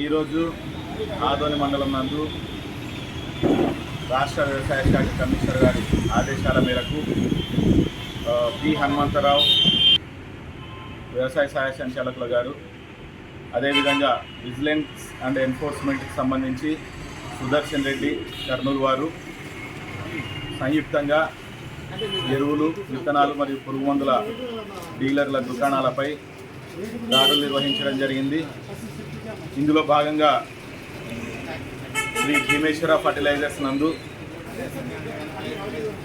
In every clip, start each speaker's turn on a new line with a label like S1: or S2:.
S1: ఈరోజు ఆదోని మండలం నందు రాష్ట్ర వ్యవసాయ శాఖ కమిషనర్ గారి ఆదేశాల మేరకు పి హనుమంతరావు వ్యవసాయ సహాయ సంచాలకుల గారు, అదేవిధంగా విజిలెన్స్ అండ్ ఎన్ఫోర్స్మెంట్కి సంబంధించి సుదర్శన్ రెడ్డి కర్నూలు వారు సంయుక్తంగా ఎరువులు, విత్తనాలు మరియు పురుగు మందుల డీలర్ల దుకాణాలపై దాడులు నిర్వహించడం జరిగింది. ఇందులో భాగంగా శ్రీ భీమేశ్వర ఫర్టిలైజర్స్ నందు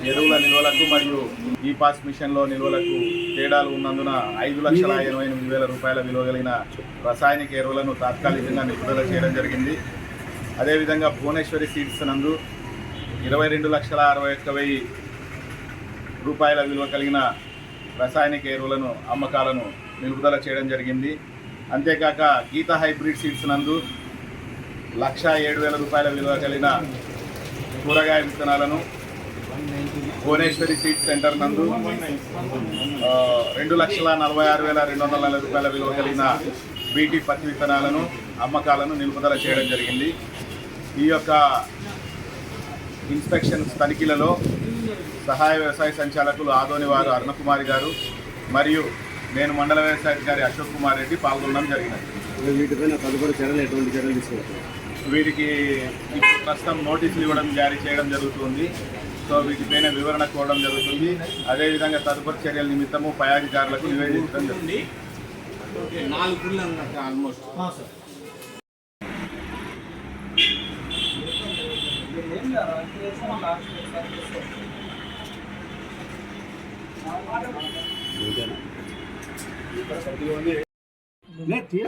S1: ఎరువుల నిల్వలకు మరియు ఈ పాస్ మిషన్లో నిల్వలకు తేడాలు ఉన్నందున 5,88,000 రూపాయల విలువ కలిగిన రసాయనిక ఎరువులను తాత్కాలికంగా నిలుపుదల చేయడం జరిగింది. అదేవిధంగా భువనేశ్వరి సీడ్స్ నందు 22,61,000 రూపాయల విలువ కలిగిన రసాయనిక ఎరువులను అమ్మకాలను నిలుపుదల చేయడం జరిగింది. అంతేకాక గీత హైబ్రిడ్ సీడ్స్ నందు 1,07,000 రూపాయల విలువ కలిగిన కూరగాయ విత్తనాలను, భువనేశ్వరి సీడ్స్ సెంటర్ నందు 2,46,240 రూపాయల విలువ కలిగిన బీటీ పత్తి విత్తనాలను అమ్మకాలను నిలుపుదల చేయడం జరిగింది. ఈ యొక్క ఇన్స్పెక్షన్ తనిఖీలలో సహాయ వ్యవసాయ సంచాలకులు ఆదోని వారు అరుణకుమారి గారు మరియు నేను మండల వ్యవసాయ అధికారి అశోక్ కుమార్ రెడ్డి పాల్గొనడం జరిగినది.
S2: వీటిపైన తదుపరి చర్యలు ఎటువంటి చర్యలు తీసుకుంటారు?
S1: వీటికి ఇప్పుడు ప్రస్తుతం నోటీసులు ఇవ్వడం జారీ చేయడం జరుగుతుంది. సో వీటిపైన వివరణ కోవడం జరుగుతుంది. అదేవిధంగా తదుపరి చర్యల నిమిత్తము పై అధికారులకు నివేదించడం జరుగుతుంది.
S2: లేదు